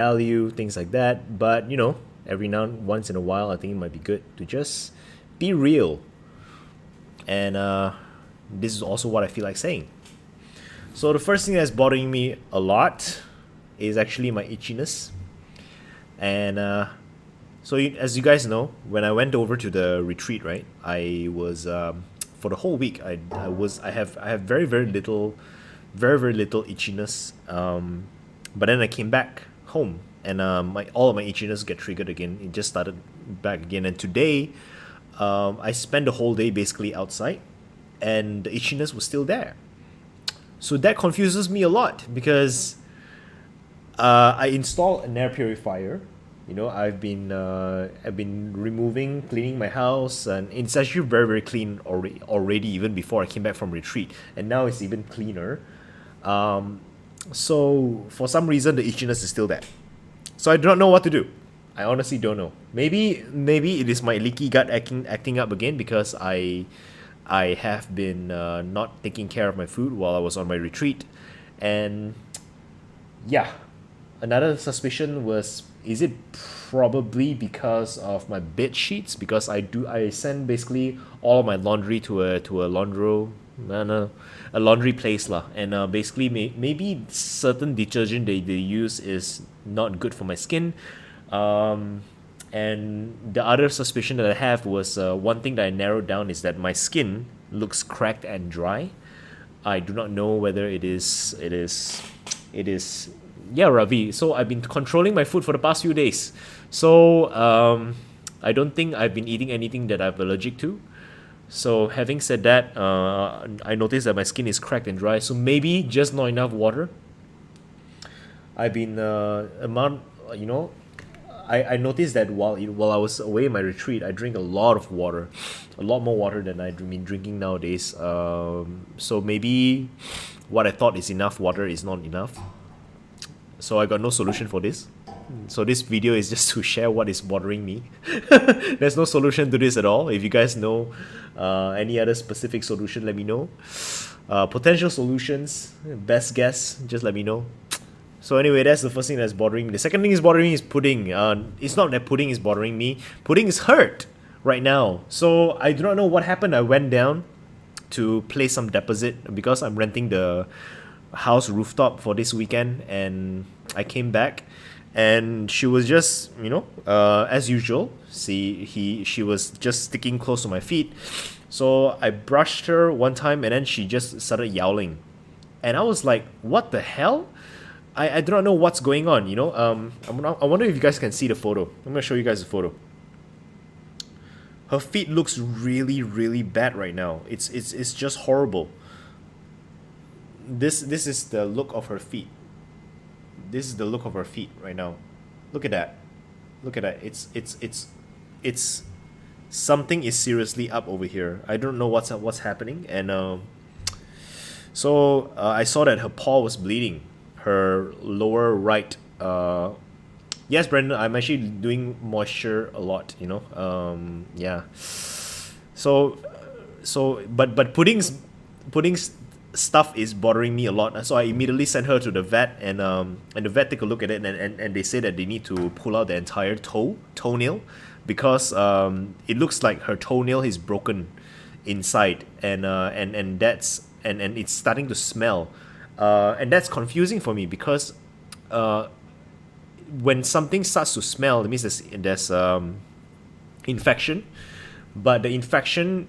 value, things like that. But every now once in a while, I think it might be good to just be real. And this is also what I feel like saying. So the first thing that's bothering me a lot is actually my itchiness. And as you guys know, when I went over to the retreat, right, I was for the whole week. I have very little itchiness. But then I came back home, and my all of my itchiness get triggered again. It just started back again, and today, I spent the whole day basically outside, and the itchiness was still there. So that confuses me a lot because I installed an air purifier. I've been removing, cleaning my house, and it's actually very very clean already even before I came back from retreat, and now it's even cleaner. So for some reason the itchiness is still there. So I do not know what to do. I honestly don't know. Maybe it is my leaky gut acting up again because I have been not taking care of my food while I was on my retreat, and yeah, another suspicion was, is it probably because of my bed sheets? Because I send basically all of my laundry to a laundro no, no, a laundry place lah, and basically maybe certain detergent they use is not good for my skin. um and the other suspicion that I have was, one thing that I narrowed down is that my skin looks cracked and dry. I do not know whether it is yeah, Ravi. So I've been controlling my food for the past few days. So I don't think I've been eating anything that I'm allergic to. So having said that, I noticed that my skin is cracked and dry. So maybe just not enough water. I've been amount you know I noticed that while I was away in my retreat, I drink a lot of water, a lot more water than I've been drinking nowadays. So maybe what I thought is enough water is not enough. So I got no solution for this. So this video is just to share what is bothering me. There's no solution to this at all. If you guys know any other specific solution, let me know. Potential solutions, best guess, just let me know. So anyway, that's the first thing that's bothering me. The second thing is bothering me is pudding. It's not that pudding is bothering me. Pudding is hurt right now. So I do not know what happened. I went down to place some deposit because I'm renting the house rooftop for this weekend, and I came back, and she was just as usual. She was just sticking close to my feet. So I brushed her one time, and then she just started yowling, and I was like, "What the hell?" I do not know what's going on. I wonder if you guys can see the photo. I'm gonna show you guys the photo. Her feet looks really really bad right now. It's just horrible. This is the look of her feet. This is the look of her feet right now. Look at that. Look at that. It's something is seriously up over here. I don't know what's happening, and I saw that her paw was bleeding, her lower right. Yes, Brandon, I'm actually doing moisture a lot. Yeah. But pudding's stuff is bothering me a lot. So I immediately sent her to the vet, and the vet take a look at it, and they say that they need to pull out the entire toenail, because it looks like her toenail is broken inside, and that's and it's starting to smell, and that's confusing for me because when something starts to smell, it means there's infection, but the infection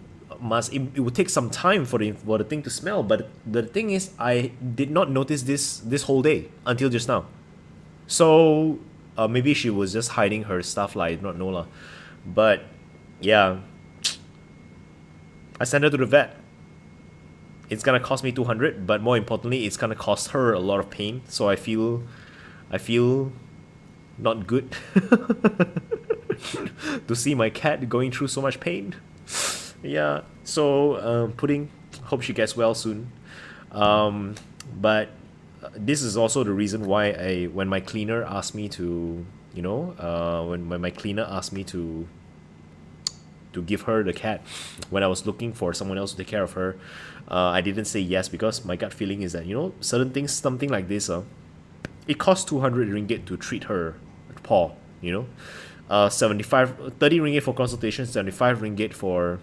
it would take some time for the thing to smell. But the thing is, I did not notice this whole day until just now. So maybe she was just hiding her stuff, like, I do not know lah. But yeah, I sent her to the vet. It's gonna cost me 200, but more importantly, it's gonna cost her a lot of pain. So I feel not good to see my cat going through so much pain. Yeah, so Pudding, hope she gets well soon. But this is also the reason why when my cleaner asked me to, when my cleaner asked me to give her the cat, when I was looking for someone else to take care of her, I didn't say yes, because my gut feeling is that, certain things, something like this, it costs 200 ringgit to treat her paw, you know. 75 30 ringgit for consultation, 75 ringgit for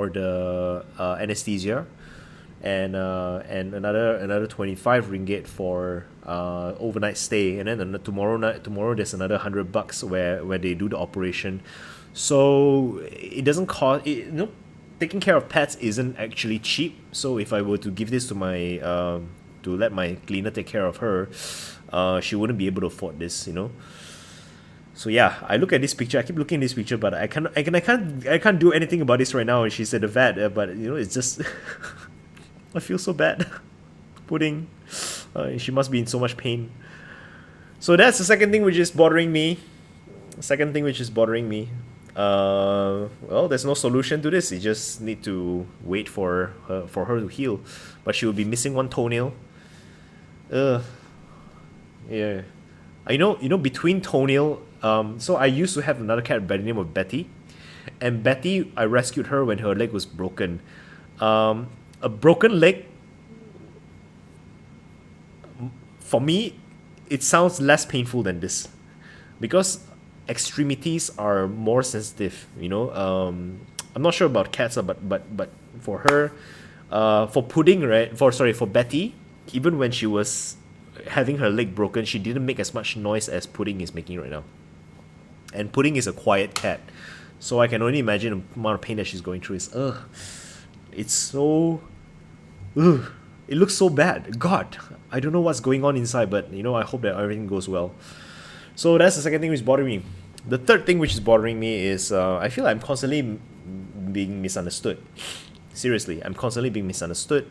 the anesthesia, and another 25 ringgit for overnight stay, and then tomorrow there's another $100 where they do the operation. So it doesn't cost taking care of pets isn't actually cheap. So if I were to give this to my to let my cleaner take care of her, she wouldn't be able to afford this, you know. So yeah, I look at this picture. I keep looking at this picture, but I can't do anything about this right now. She's at the vet, but you know, it's just I feel so bad. Pudding, she must be in so much pain. So that's the second thing which is bothering me. Second thing which is bothering me. Well, there's no solution to this. You just need to wait for her to heal, but she will be missing one toenail. Yeah. Between toenail. So I used to have another cat by the name of Betty, and Betty, I rescued her when her leg was broken. A broken leg, for me, it sounds less painful than this, because extremities are more sensitive. I'm not sure about cats, but for her, for Pudding, right? For Betty, even when she was having her leg broken, she didn't make as much noise as Pudding is making right now. And Pudding is a quiet cat, so I can only imagine the amount of pain that she's going through. It's so, it looks so bad. God, I don't know what's going on inside, but I hope that everything goes well. So that's the second thing which is bothering me. The third thing which is bothering me is I feel I'm constantly being misunderstood. Seriously, I'm constantly being misunderstood.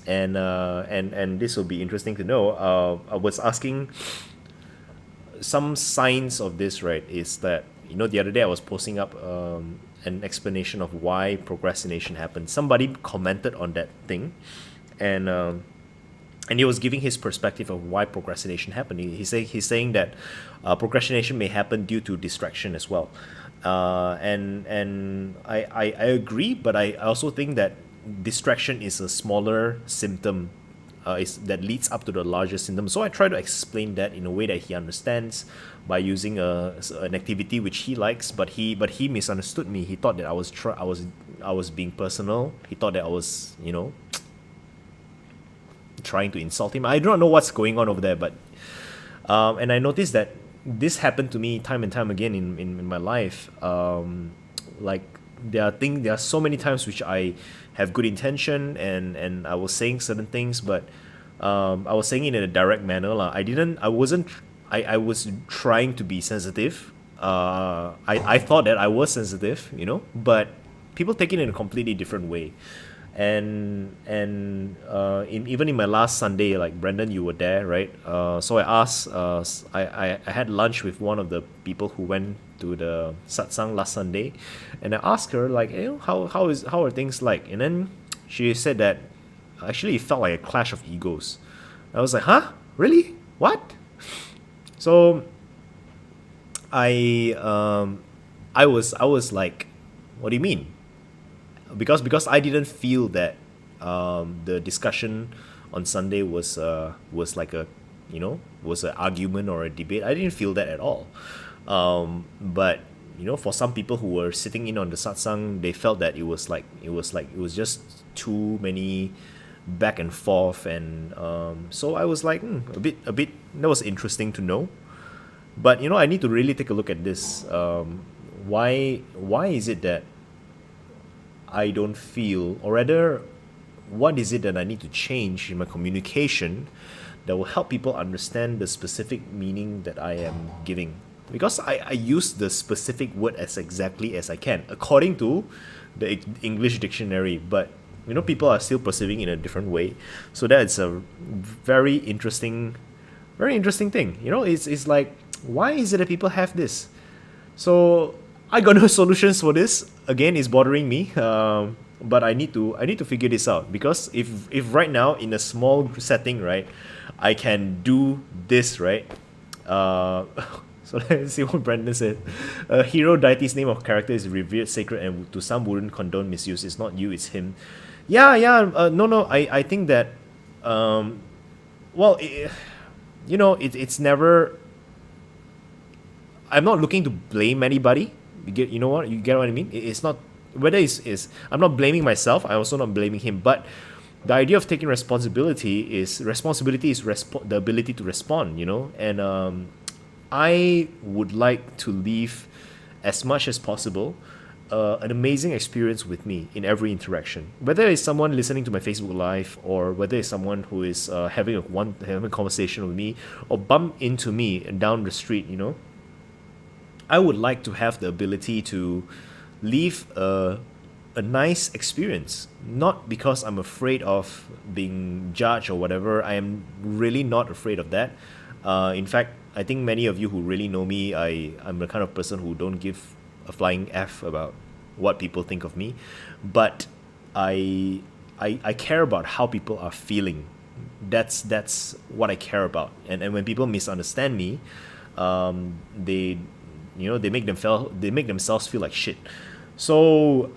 And this will be interesting to know. I was asking some signs of this, right? Is that the other day I was posting up an explanation of why procrastination happens. Somebody commented on that thing, and he was giving his perspective of why procrastination happened. He's saying that procrastination may happen due to distraction as well, and I agree, but I also think that distraction is a smaller symptom that leads up to the larger symptom. So I try to explain that in a way that he understands by using an activity which he likes, but he misunderstood me. He thought that I was being personal. He thought that I was trying to insult him. I do not know what's going on over there, but and I noticed that this happened to me time and time again in my life. Like there are so many times which I have good intention and I was saying certain things, but I was saying it in a direct manner. I was trying to be sensitive. I thought that I was sensitive, but people take it in a completely different way. And even in my last Sunday, like Brendan, you were there, right? So I asked, I had lunch with one of the people who went to the satsang last Sunday, and I asked her like, how are things like? And then she said that actually it felt like a clash of egos. I was like, huh? Really? What? So I was like, what do you mean? Because I didn't feel that the discussion on Sunday was like was an argument or a debate. I didn't feel that at all. But for some people who were sitting in on the satsang, they felt that it was just too many back and forth, and so I was like a bit that was interesting to know. But I need to really take a look at this. Why is it that I don't feel, or rather, what is it that I need to change in my communication that will help people understand the specific meaning that I am giving? Because I use the specific word as exactly as I can, according to the English dictionary, but people are still perceiving in a different way. So that's a very interesting thing. It's like, why is it that people have this? So I got no solutions for this. Again, it's bothering me. But I need to figure this out, because if right now in a small setting, right, I can do this, right. So let's see what Brandon said. A hero deity's name of character is revered, sacred, and to some wouldn't condone misuse. It's not you, it's him. Yeah. No. I think that well, it's never. I'm not looking to blame anybody. You know what? You get what I mean? It's not whether it's. I'm not blaming myself. I'm also not blaming him. But the idea of taking responsibility is the ability to respond. And I would like to leave as much as possible an amazing experience with me in every interaction. Whether it's someone listening to my Facebook Live, or whether it's someone who is having a conversation with me, or bump into me down the street. I would like to have the ability to leave a nice experience. Not because I'm afraid of being judged or whatever. I am really not afraid of that. In fact, I think many of you who really know me, I'm the kind of person who don't give a flying F about what people think of me. But I care about how people are feeling. That's what I care about. And when people misunderstand me, they they make themselves feel like shit. So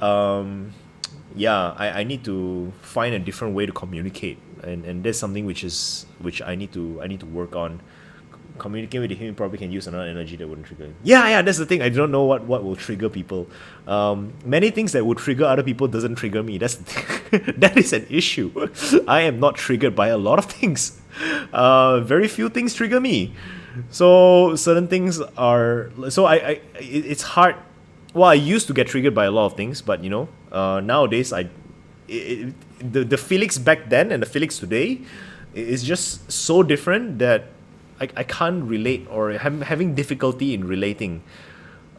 yeah, I need to find a different way to communicate, and that's something which I need to work on. Communicating with him probably can use another energy that wouldn't trigger him. Yeah, that's the thing. I don't know what will trigger people. Many things that would trigger other people doesn't trigger me. That's the thing. That is an issue. I am not triggered by a lot of things. Very few things trigger me. So certain things are. So it's hard. Well, I used to get triggered by a lot of things, but nowadays the Felix back then and the Felix today is just so different that I can't relate, or I'm having difficulty in relating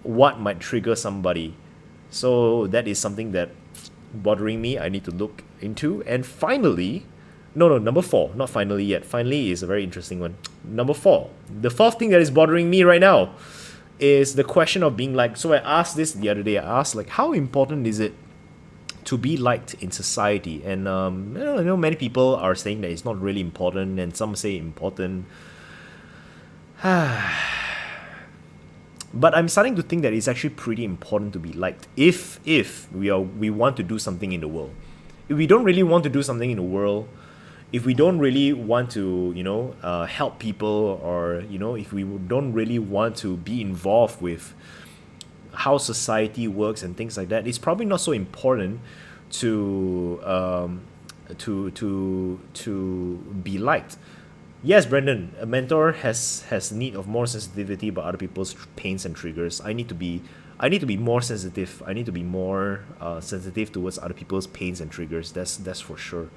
what might trigger somebody. So that is something that bothering me. I need to look into. And finally, no, number 4, not finally yet. Finally is a very interesting one. Number 4, the fourth thing that is bothering me right now is the question of being liked. So I asked this the other day. I asked, like, how important is it to be liked in society? And I know many people are saying that it's not really important, and some say important. But I'm starting to think that it's actually pretty important to be liked if we want to do something in the world. If we don't really want to do something in the world, if we don't really want to help people, or if we don't really want to be involved with how society works and things like that, it's probably not so important to be liked. Yes, Brendan, a mentor has need of more sensitivity about other people's pains and triggers. I need to be more sensitive. I need to be more sensitive towards other people's pains and triggers. That's for sure.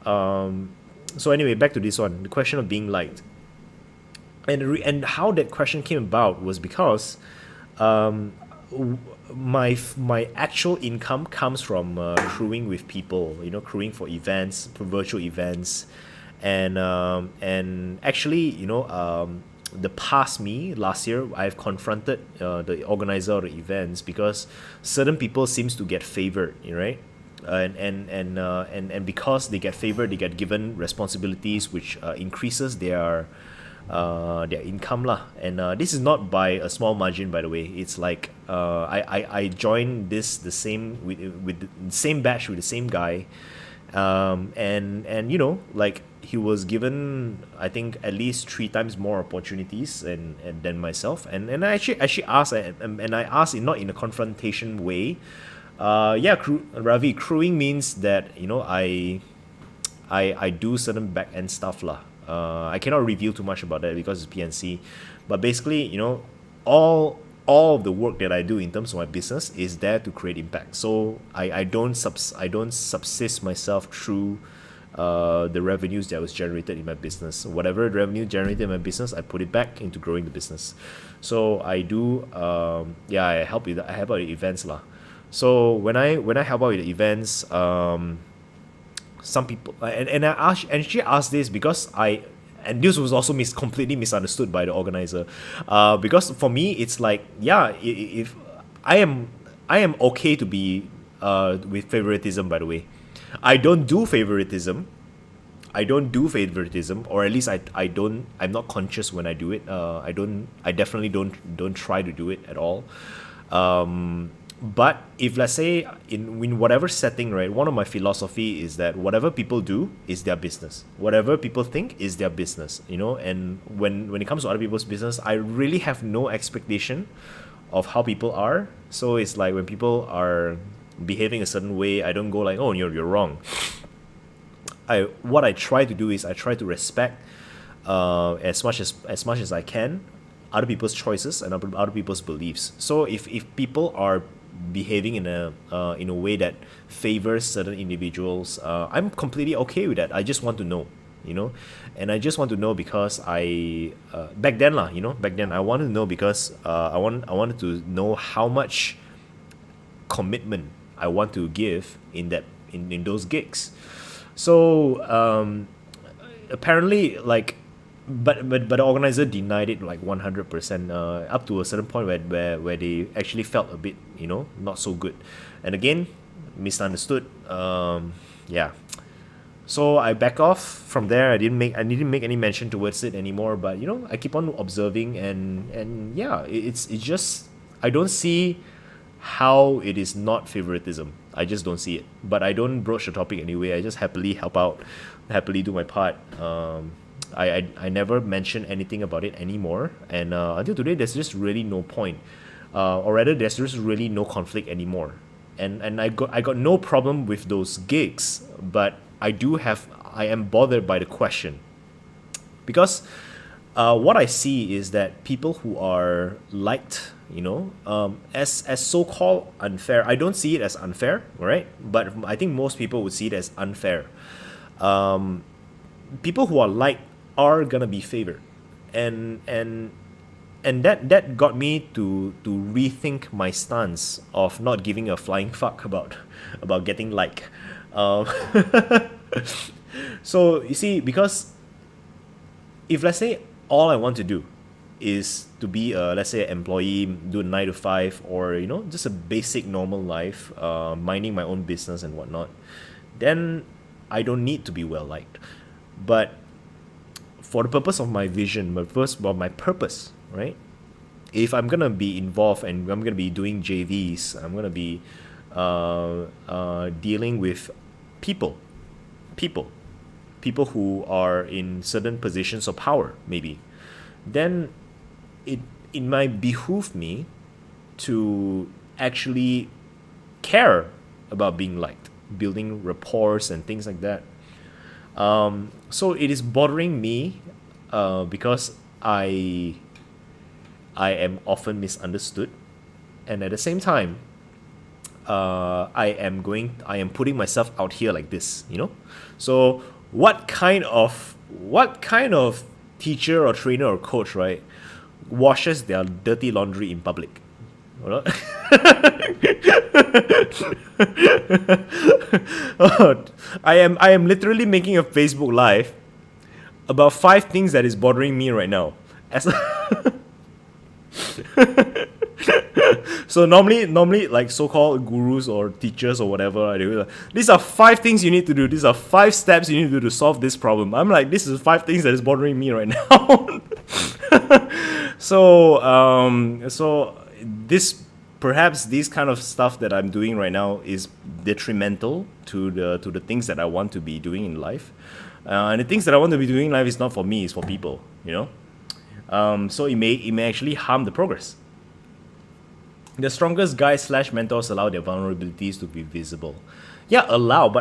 So anyway, back to this one, the question of being liked, and how that question came about was because my actual income comes from crewing with people, crewing for events, for virtual events, and actually, the past me last year, I've confronted the organizer of the events because certain people seems to get favored, right? And because they get favored, they get given responsibilities which increases their income lah. And this is not by a small margin, by the way. It's like I joined the same with the same batch with the same guy, and like he was given, I think, at least 3 times more opportunities and than myself, and I actually asked, and I asked not in a confrontation way. Ravi, crewing means that I do certain back end stuff lah. I cannot reveal too much about that because it's PNC, but basically, all of the work that I do in terms of my business is there to create impact. So I don't subsist myself through the revenues that was generated in my business. Whatever revenue generated in my business, I put it back into growing the business. So I do I help out with events lah. So when I help out with the events, some people, and she asked this because and this was also completely misunderstood by the organizer, because for me it's like, if I am okay to be with favoritism. By the way, I don't do favoritism, or at least I'm not conscious when I do it. I definitely don't try to do it at all. But if let's say in whatever setting, right, one of my philosophy is that whatever people do is their business. Whatever people think is their business, you know. And when it comes to other people's business, I really have no expectation of how people are. So it's like when people are behaving a certain way, I don't go like, oh, you're wrong. What I try to do is I try to respect as much as I can other people's choices and other people's beliefs. So if people are behaving in a way that favors certain individuals, I'm completely okay with that. I just want to know, you know, and I just want to know because back then lah, you know, back then I wanted to know because I wanted to know how much commitment I want to give in those gigs. So apparently, like, but the organizer denied it like 100%, up to a certain point where they actually felt a bit, you know, not so good, and again misunderstood. Yeah. So I back off from there. I didn't make any mention towards it anymore. But you know, I keep on observing, and yeah, it's just I don't see how it is not favoritism. I just don't see it. But I don't broach the topic anyway. I just happily help out, happily do my part. I never mention anything about it anymore. And until today, there's just really no point. Or rather, there's just really no conflict anymore. And I got no problem with those gigs, but I am bothered by the question. Because what I see is that people who are liked, you know, as so-called unfair, I don't see it as unfair, right? But I think most people would see it as unfair. People who are liked are gonna be favored, and that got me to rethink my stance of not giving a flying fuck about getting like. Um, so you see, because if let's say all I want to do is to be a, let's say, an employee, do a 9 to 5, or you know, just a basic normal life, minding my own business and whatnot, then I don't need to be well liked. But for the purpose of my vision, my purpose, right? If I'm gonna be involved and I'm gonna be doing JVs, I'm gonna be dealing with people, people, people who are in certain positions of power, maybe, then it might behoove me to actually care about being liked, building rapport and things like that. So it is bothering me because I am often misunderstood, and at the same time, I am putting myself out here like this, you know. So what kind of teacher or trainer or coach, right, washes their dirty laundry in public? You know? I am literally making a Facebook live about 5 things that is bothering me right now. As so normally like so-called gurus or teachers or whatever, they will like, these are 5 things you need to do. These are 5 steps you need to do to solve this problem. I'm like, this is 5 things that is bothering me right now. So this perhaps this kind of stuff that I'm doing right now is detrimental to the things that I want to be doing in life, and the things that I want to be doing in life is not for me, it's for people, you know. So it may actually harm the progress. The strongest guys slash mentors allow their vulnerabilities to be visible. Yeah, allow,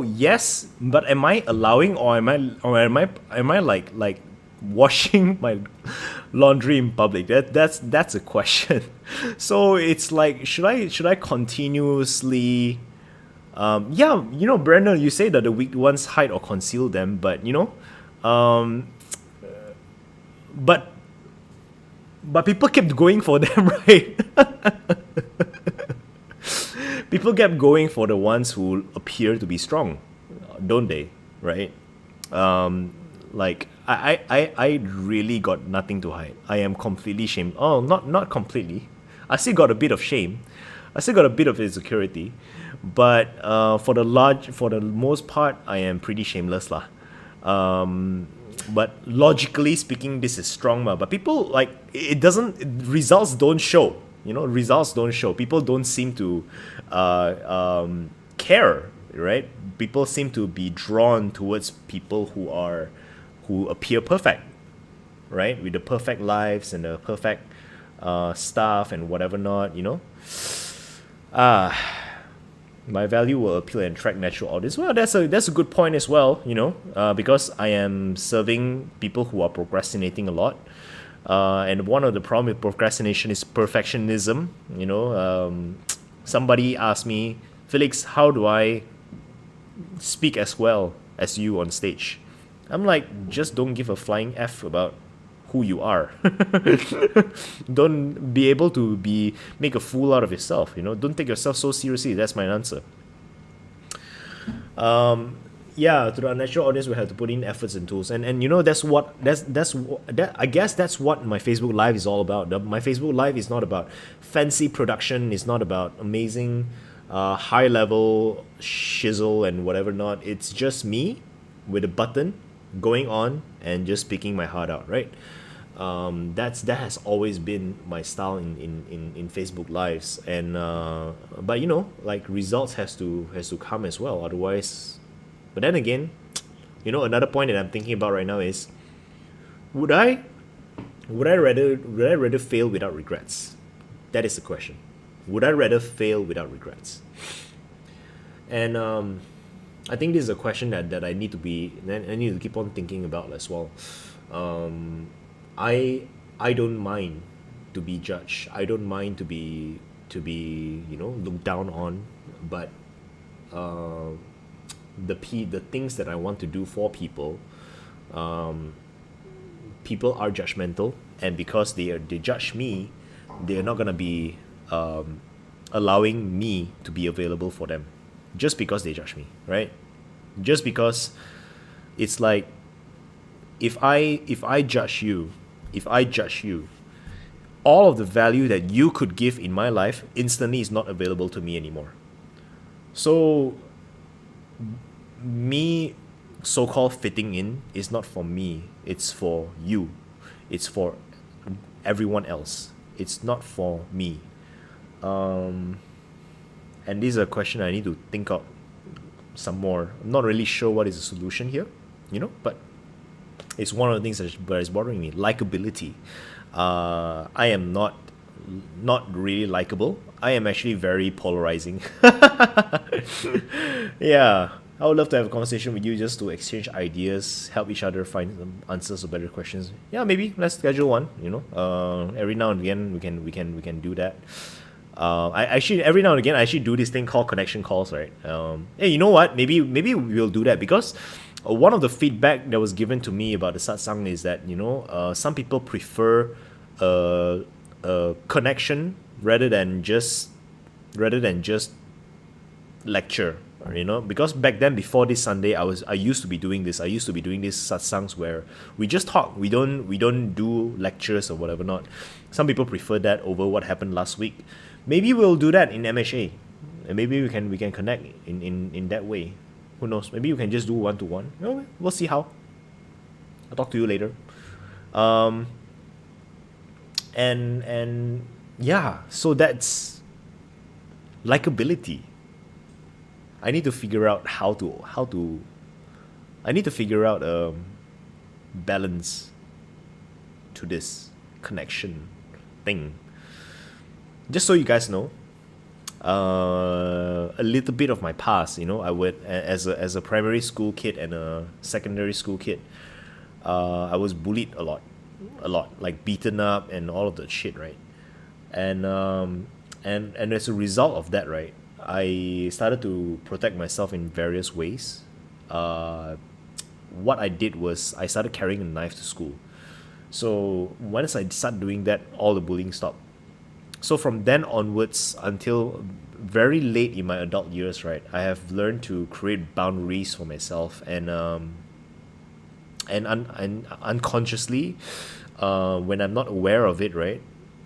yes, but am I allowing, or am I like washing my laundry in public? That's a question. So it's like, should I continuously yeah, you know, Brandon, you say that the weak ones hide or conceal them, but you know, but people kept going for them, right? People kept going for the ones who appear to be strong, don't they? Right? Like I really got nothing to hide. I am completely shamed. Oh, not completely. I still got a bit of shame. I still got a bit of insecurity, but for the most part, I am pretty shameless lah. But logically speaking, this is strong, but people, like, results don't show. Results don't show. People don't seem to care, right? People seem to be drawn towards people who appear perfect, right? With the perfect lives and the perfect stuff and whatever not, my value will appeal and attract natural audience. Well, that's a good point as well, because I am serving people who are procrastinating a lot. And one of the problem with procrastination is perfectionism. Somebody asked me, Felix, how do I speak as well as you on stage? I'm like, just don't give a flying F about who you are. Don't be able to make a fool out of yourself. Don't take yourself so seriously. That's my answer. Yeah, to the unnatural audience, we have to put in efforts and tools, and I guess that's what my Facebook Live is all about. My Facebook Live is not about fancy production. It's not about amazing, high level shizzle and whatever not. It's just me with a button going on and just speaking my heart out, right? That has always been my style in Facebook Lives, and but like results has to come as well. Otherwise, but then again, another point that I'm thinking about right now is, would I rather fail without regrets? That is the question. Would I rather fail without regrets? And I think this is a question that I need to keep on thinking about as well. I don't mind to be judged. I don't mind to be looked down on, but the things that I want to do for people, people are judgmental, and because they judge me, they're not gonna be allowing me to be available for them, just because they judge me, right? Just because it's like, if I judge you, all of the value that you could give in my life instantly is not available to me anymore. So me so-called fitting in is not for me, it's for you, it's for everyone else, it's not for me. And this is a question I need to think out some more. I'm not really sure what is the solution here, but it's one of the things that is bothering me. Likability. I am not really likable. I am actually very polarizing. Yeah, I would love to have a conversation with you just to exchange ideas, help each other find some answers to better questions. Yeah, maybe let's schedule one. Every now and again we can do that. I actually every now and again I actually do this thing called connection calls, right? Hey, you know what? Maybe we'll do that, because one of the feedback that was given to me about the satsang is that some people prefer a connection rather than just lecture, because back then, before this Sunday, I used to be doing this satsangs where we just talk. We don't do lectures or whatever not. Some people prefer that over what happened last week. Maybe we'll do that in MHA, and maybe we can connect in that way. Who knows? Maybe you can just do one-to-one. We'll see how. I'll talk to you later. And yeah, so that's likability. I need to figure out how to I need to figure out balance to this connection thing. Just so you guys know, a little bit of my past. I would, as a primary school kid and a secondary school kid, I was bullied a lot, like beaten up and all of that shit, right? And as a result of that, right, I started to protect myself in various ways. What I did was I started carrying a knife to school. So once I started doing that, all the bullying stopped. So from then onwards until very late in my adult years, right, I have learned to create boundaries for myself, and unconsciously, when I'm not aware of it, right,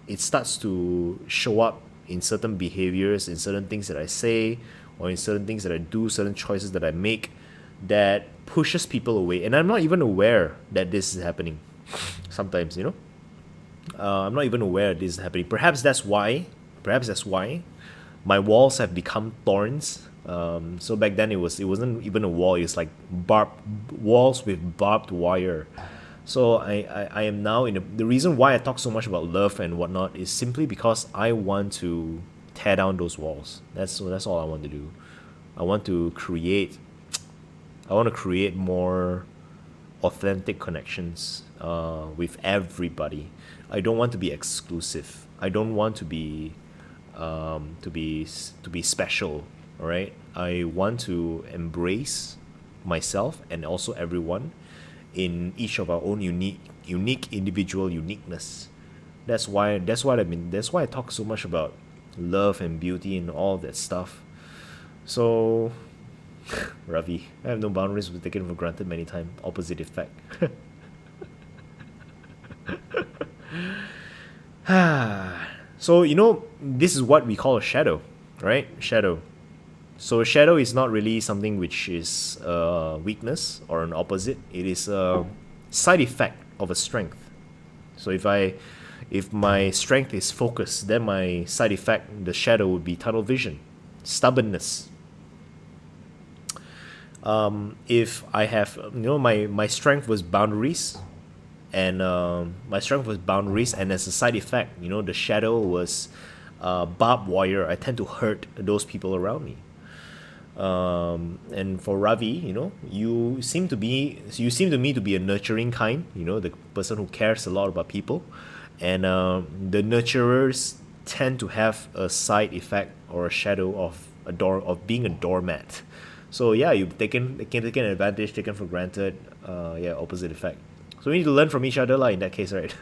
it starts to show up in certain behaviors, in certain things that I say, or in certain things that I do, certain choices that I make, that pushes people away, and I'm not even aware that this is happening sometimes. I'm not even aware this is happening. Perhaps that's why. Perhaps that's why my walls have become thorns. So back then it wasn't even a wall. It's like walls with barbed wire. So I am now the reason why I talk so much about love and whatnot is simply because I want to tear down those walls. That's all I want to do. I want to create. I want to create more authentic connections with everybody. I don't want to be exclusive. I don't want to be special. All right. I want to embrace myself and also everyone in each of our own unique individual uniqueness. That's why I talk so much about love and beauty and all that stuff. So Ravi, I have no boundaries was taken for granted many times. Opposite effect. So this is what we call a shadow, right? Shadow. So a shadow is not really something which is a weakness or an opposite. It is a side effect of a strength. So if my strength is focus, then my side effect, the shadow, would be tunnel vision, stubbornness. If I have, my strength was boundaries, and and as a side effect, the shadow was barbed wire. I tend to hurt those people around me. And for Ravi, you seem to me to be a nurturing kind, the person who cares a lot about people, and the nurturers tend to have a side effect or a shadow of being a doormat. So yeah, you've taken advantage, taken for granted. Yeah, opposite effect. So we need to learn from each other, lah. In that case, right?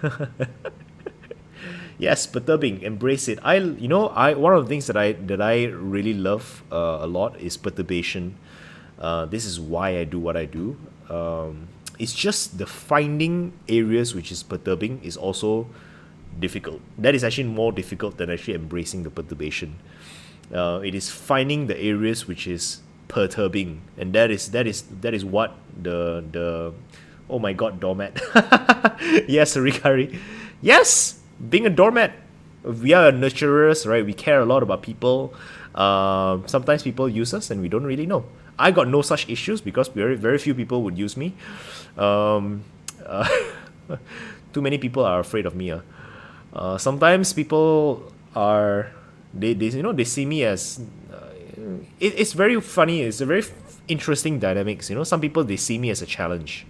Yes, perturbing. Embrace it. I one of the things that I really love a lot is perturbation. This is why I do what I do. It's just the finding areas which is perturbing is also difficult. That is actually more difficult than actually embracing the perturbation. It is finding the areas which is perturbing, and that is what the oh my god, doormat. Yes, Rikari. Yes, being a doormat. We are nurturers, right? We care a lot about people. Sometimes people use us and we don't really know. I got no such issues because very few people would use me. Um, uh, Too many people are afraid of me. Sometimes people are they see me as it's very funny. It's a very interesting dynamics. Some people, they see me as a challenge,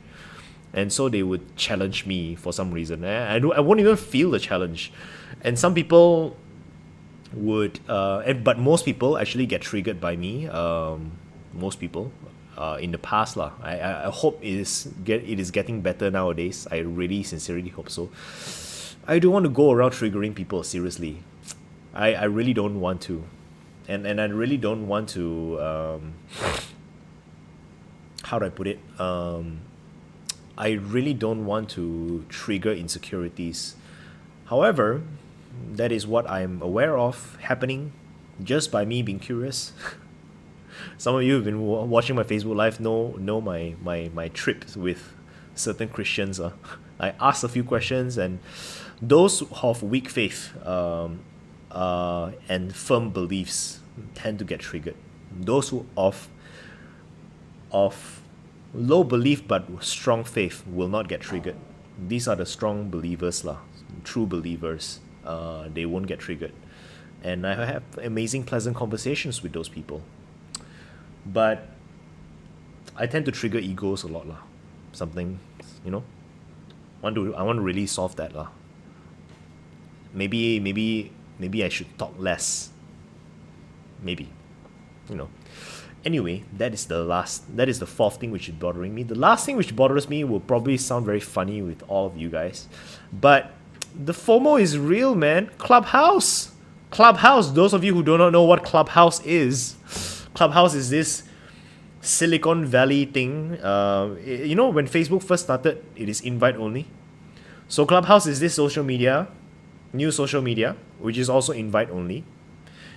and so they would challenge me for some reason. I won't even feel the challenge, and some people would but most people actually get triggered by me. Most people in the past lah. I hope it is getting better nowadays. I really sincerely hope so. I don't want to go around triggering people, seriously. I really don't want to, and I really don't want to how do I put it? I really don't want to trigger insecurities. However, that is what I'm aware of happening just by me being curious. Some of you who've been watching my Facebook Live know my trips with certain Christians. I ask a few questions, and those of weak faith and firm beliefs tend to get triggered. Those who of low belief but strong faith will not get triggered. These are the strong believers lah, true believers. They won't get triggered, and I have amazing, pleasant conversations with those people. But I tend to trigger egos a lot lah. Something, I want to really solve that lah. Maybe I should talk less. Maybe, Anyway, that is the fourth thing which is bothering me. The last thing which bothers me will probably sound very funny with all of you guys, but the FOMO is real, man. Clubhouse. Those of you who do not know what Clubhouse is this Silicon Valley thing. When Facebook first started, it is invite only. So Clubhouse is this new social media, which is also invite only.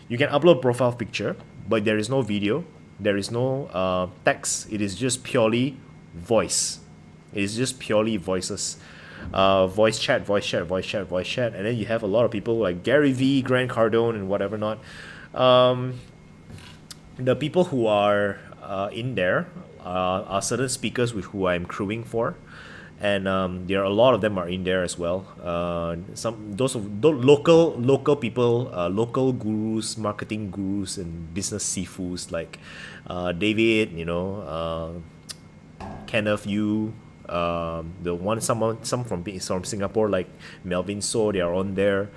You can upload profile picture, but there is no video, there is no text. It is just purely voice. It is just purely voices. voice chat, voice chat, voice chat, voice chat, and then you have a lot of people like Gary Vee, Grant Cardone, and whatever not. Um, the people who are in there are certain speakers with who I'm crewing for, and there are a lot of them are in there as well. Some those local people, local gurus, marketing gurus, and business sifus like David, Kenneth Yu, the one some from Singapore like Melvin So, they are on there.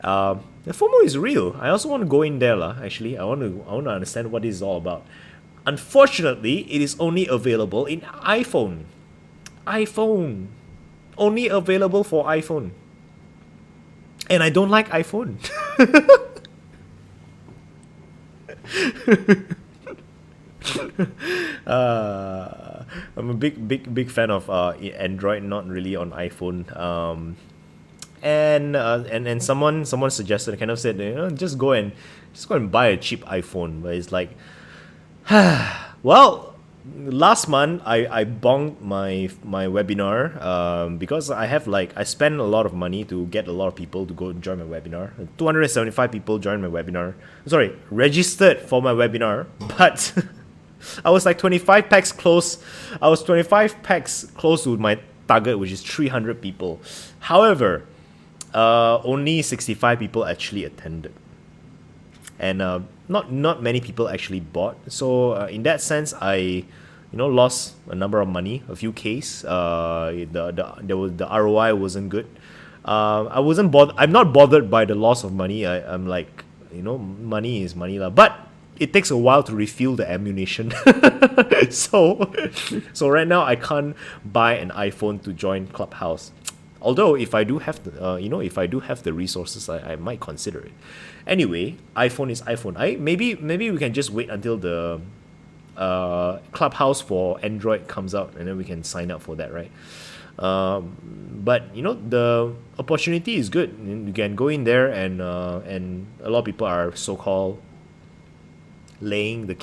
The FOMO is real. I also want to go in there lah. Actually, I want to understand what this is all about. Unfortunately, it is only available in iPhone. iPhone, only available for iPhone, and I don't like iPhone. I'm a big fan of Android, not really on iPhone. And someone suggested, kind of said, just go and buy a cheap iPhone, but it's like, well, last month I bonked my webinar because I spend a lot of money to get a lot of people to go and join my webinar. 275 people joined my webinar. Sorry, registered for my webinar, but I was like 25 packs close. I was 25 packs close to my target, which is 300 people. However, only 65 people actually attended, and not many people actually bought. So in that sense, I lost a number of money, a few Ks. The ROI wasn't good. I'm not bothered by the loss of money. I'm like, money is money lah. But it takes a while to refill the ammunition. so right now I can't buy an iPhone to join Clubhouse. Although if I do have the resources, I might consider it. Anyway, iPhone is iPhone. Maybe we can just wait until the Clubhouse for Android comes out, and then we can sign up for that, right? But the opportunity is good. You can go in there, and a lot of people are so-called laying the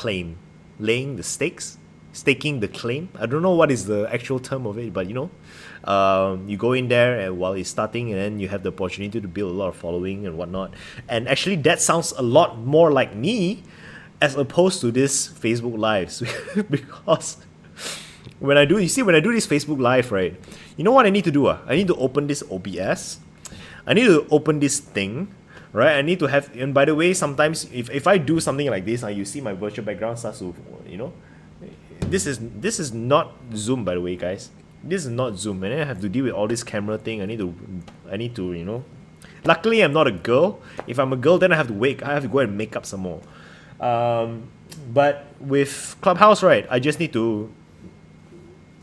stakes, staking the claim. I don't know what is the actual term of it, but you go in there and while it's starting, and then you have the opportunity to build a lot of following and whatnot. And actually, that sounds a lot more like me as opposed to this Facebook lives because when I do this Facebook live, right? You know what I need to do? I need to open this OBS. I need to open this thing, right? I need to have. And by the way, sometimes if I do something like this, you see my virtual background starts to, this is not Zoom, by the way, guys. This is not Zoom, and then I have to deal with all this camera thing. I need to. Luckily, I'm not a girl. If I'm a girl, then I have to go and make up some more. But with Clubhouse, right? I just need to.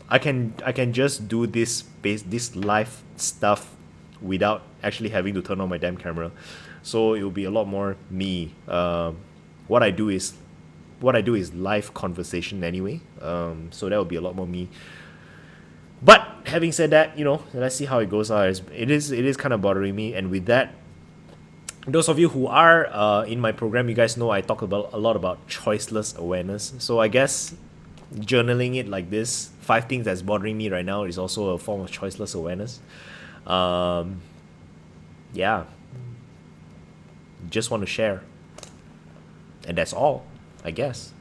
I can just do this live stuff without actually having to turn on my damn camera, so it will be a lot more me. What I do is live conversation anyway. So that will be a lot more me. But having said that, let's see how it goes. It is kind of bothering me, and with that, those of you who are in my program, you guys know I talk about a lot about choiceless awareness. So I guess journaling it like this, 5 things that's bothering me right now, is also a form of choiceless awareness. Yeah, just want to share, and that's all, I guess.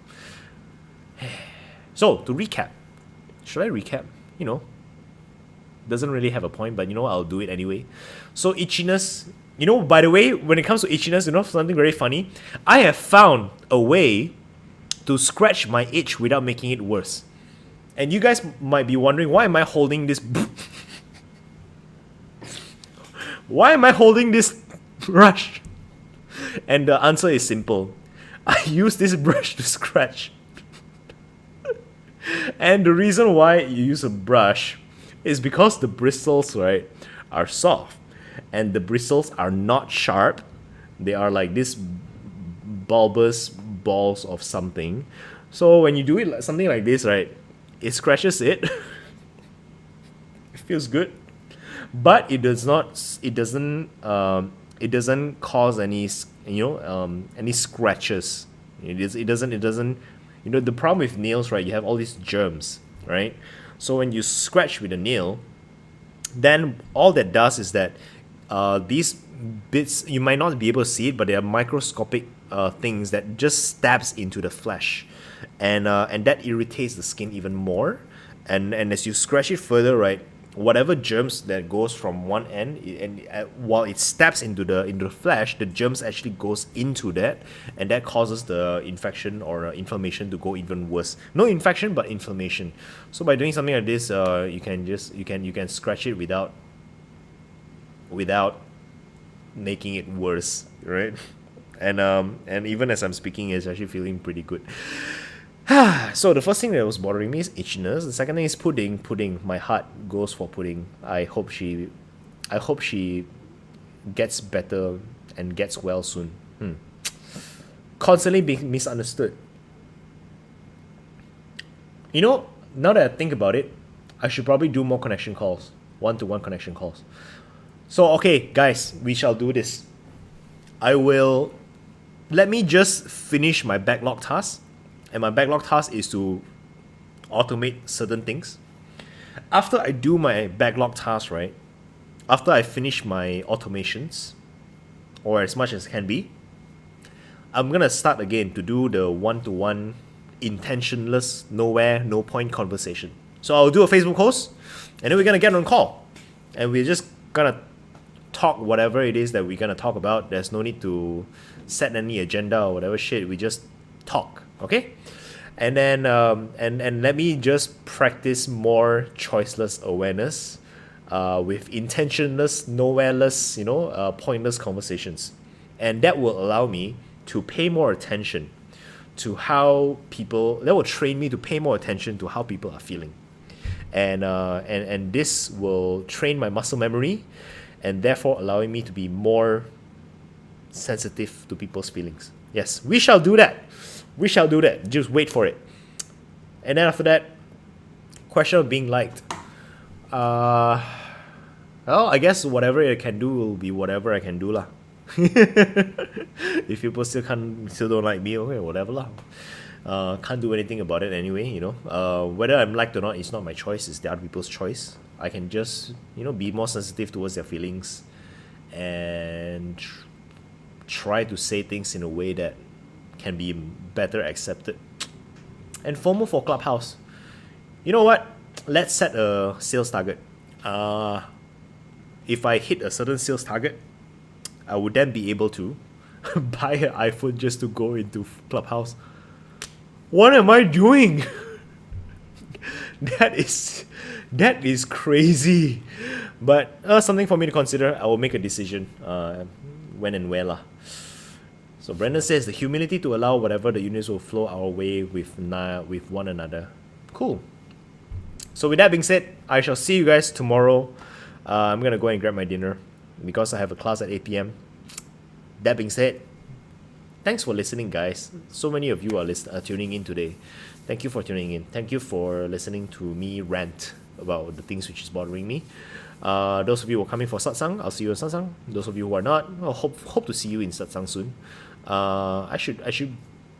So to recap, should I recap? Doesn't really have a point, but I'll do it anyway. So itchiness, by the way, when it comes to itchiness, something very funny. I have found a way to scratch my itch without making it worse. And you guys might be wondering, why am I holding this? Why am I holding this brush? And the answer is simple. I use this brush to scratch. And the reason why you use a brush is because the bristles, right, are soft. And the bristles are not sharp. They are like this bulbous balls of something. So when you do it something like this, right, it scratches it. It feels good. But it doesn't cause any any scratches. It doesn't. The problem with nails, right? You have all these germs, right? So when you scratch with a nail, then all that does is that these bits, you might not be able to see it, but they are microscopic things that just stabs into the flesh, and that irritates the skin even more. And as you scratch it further, right, whatever germs that goes from one end, while it stabs into the flesh, the germs actually goes into that, and that causes the infection or inflammation to go even worse. No infection, but inflammation. So by doing something like this, you can scratch it without making it worse, right? And even as I'm speaking, it's actually feeling pretty good. So the first thing that was bothering me is itchiness. The second thing is pudding. Pudding. My heart goes for pudding. I hope she gets better and gets well soon. Constantly being misunderstood. You know, now that I think about it, I should probably do more connection calls. One-to-one connection calls. So okay, guys, we shall do this. Let me just finish my backlog task. And my backlog task is to automate certain things. After I do my backlog task, right? After I finish my automations, or as much as can be, I'm gonna start again to do the one-to-one intentionless, nowhere, no point conversation. So I'll do a Facebook post, and then we're gonna get on call. And we're just gonna talk whatever it is that we're gonna talk about. There's no need to set any agenda or whatever shit. We just talk. Okay, and then and let me just practice more choiceless awareness, with intentionless, nowhereless, pointless conversations, and that will allow me to pay more attention to how people. That will train me to pay more attention to how people are feeling, and this will train my muscle memory, and therefore allowing me to be more sensitive to people's feelings. Yes, we shall do that. We shall do that. Just wait for it. And then after that, question of being liked. Well, I guess whatever I can do will be whatever I can do lah. If people still don't like me, okay, whatever lah. Can't do anything about it anyway. Whether I'm liked or not, it's not my choice. It's the other people's choice. I can just be more sensitive towards their feelings, and try to say things in a way that can be better accepted. And FOMO for Clubhouse. You know what? Let's set a sales target. If I hit a certain sales target, I would then be able to buy an iPhone just to go into Clubhouse. What am I doing? That is crazy. But something for me to consider. I will make a decision when and where lah. So Brandon says the humility to allow whatever the universe will flow our way with one another. Cool. So with that being said, I shall see you guys tomorrow. I'm gonna go and grab my dinner because I have a class at 8 p.m. That being said, thanks for listening, guys. So many of you are tuning in today. Thank you for tuning in. Thank you for listening to me rant about the things which is bothering me. Those of you who are coming for satsang, I'll see you in satsang. Those of you who are not, I'll hope to see you in satsang soon. I should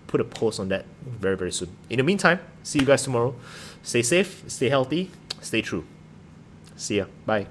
put a post on that very, very soon. In the meantime, see you guys tomorrow. Stay safe, stay healthy, stay true. See ya. Bye.